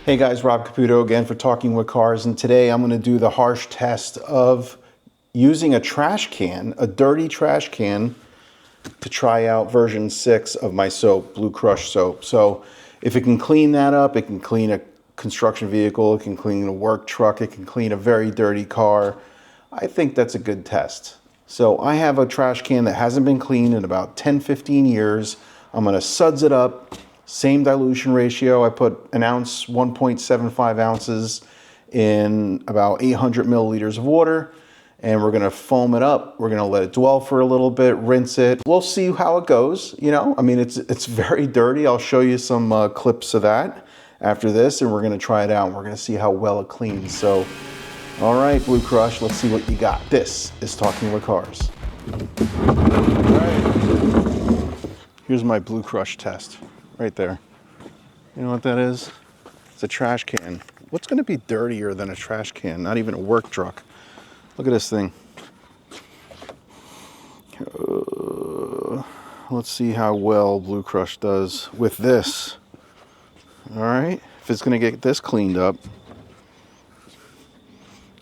Hey guys, Rob Caputo again for Talking with Cars, and today I'm going to do the harsh test of using a trash can, a dirty trash can, to try out version 6 of my soap, Blue Crush soap. So if it can clean that up, it can clean a construction vehicle, it can clean a work truck, it can clean a very dirty car. I think that's a good test. So I have a trash can that hasn't been cleaned in about 10-15 years. I'm going to suds it up. Same dilution ratio. I put an ounce, 1.75 ounces in about 800 milliliters of water, and we're gonna foam it up. We're gonna let it dwell for a little bit, rinse it. We'll see how it goes. You know, I mean, it's very dirty. I'll show you some clips of that after this, and we're gonna try it out, and we're gonna see how well it cleans. So, all right, Blue Crush, let's see what you got. This is Talking with Cars. All right, here's my Blue Crush test. Right there. You know what that is? It's a trash can. What's going to be dirtier than a trash can? Not even a work truck. Look at this thing. Let's see how well Blue Crush does with this. All right. If it's going to get this cleaned up,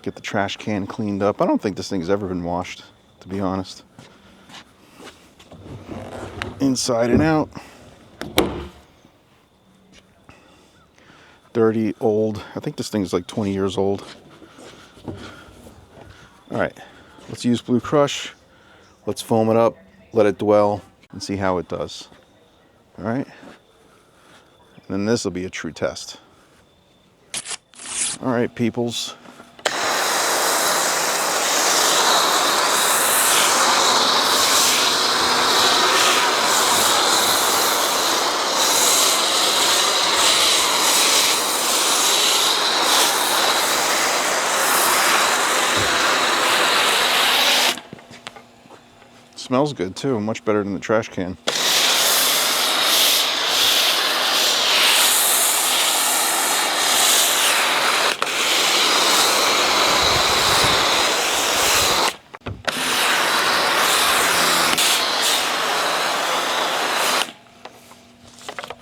get the trash can cleaned up. I don't think this thing's ever been washed, to be honest. Inside and out. Dirty, old. I think this thing's like 20 years old. All right, let's use Blue Crush. Let's foam it up, let it dwell, and see how it does. All right, and then this will be a true test. All right, peoples. Smells good too, much better than the trash can.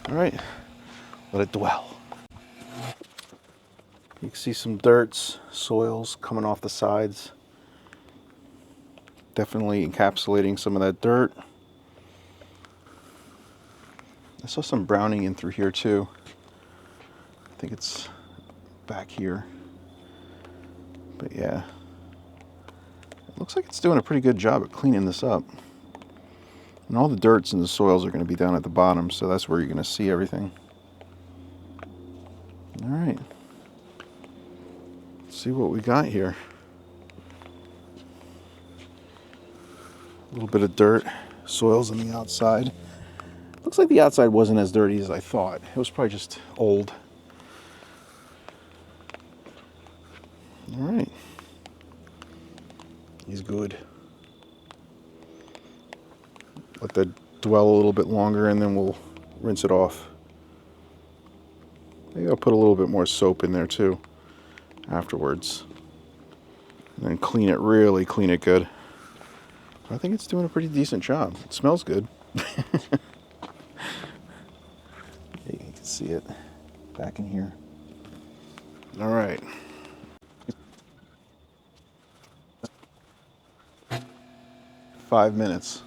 All right, let it dwell. You can see some dirts, soils coming off the sides. Definitely encapsulating some of that dirt. I saw some browning in through here too. I think it's back here. But yeah, it looks like it's doing a pretty good job at cleaning this up. And all the dirts and the soils are going to be down at the bottom, so that's where you're going to see everything. All right, let's see what we got here. A little bit of dirt, soils on the outside. Looks like the outside wasn't as dirty as I thought. It was probably just old. All right. He's good. Let that dwell a little bit longer and then we'll rinse it off. Maybe I'll put a little bit more soap in there too afterwards. And then clean it, really clean it good. I think it's doing a pretty decent job. It smells good. You can see it back in here. All right. 5 minutes.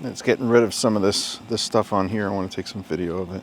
It's getting rid of some of this stuff on here. I want to take some video of it.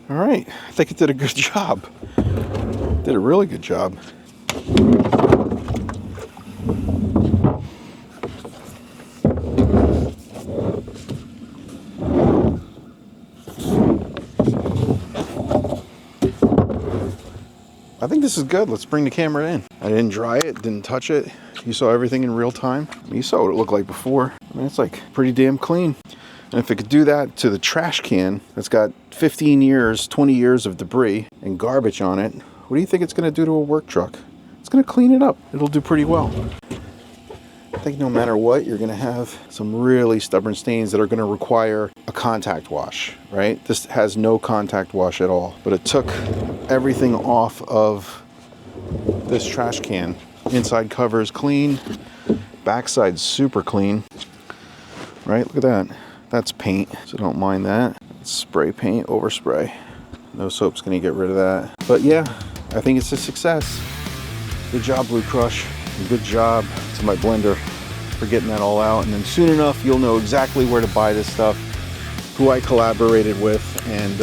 All right, I think it did a good job. Did a really good job. I think this is good. Let's bring the camera in. I didn't dry it, didn't touch it. You saw everything in real time. You saw what it looked like before. I mean, it's like pretty damn clean. And if it could do that to the trash can that's got 15 years, 20 years of debris and garbage on it, what do you think it's going to do to a work truck? It's going to clean it up. It'll do pretty well. I think no matter what, you're going to have some really stubborn stains that are going to require a contact wash, right? This has no contact wash at all, but it took everything off of this trash can. Inside cover is clean, backside's super clean, right? Look at that. That's paint, so don't mind that. It's spray paint, overspray. No soap's gonna get rid of that. But yeah, I think it's a success. Good job, Blue Crush. And good job to my blender for getting that all out. And then soon enough, you'll know exactly where to buy this stuff, who I collaborated with, and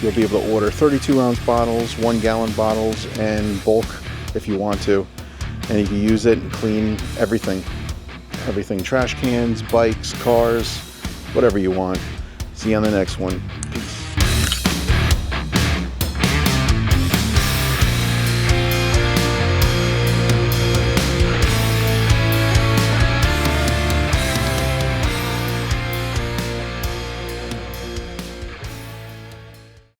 you'll be able to order 32-ounce bottles, 1-gallon bottles, and bulk if you want to. And you can use it and clean everything. Everything, trash cans, bikes, cars, whatever you want. See you on the next one.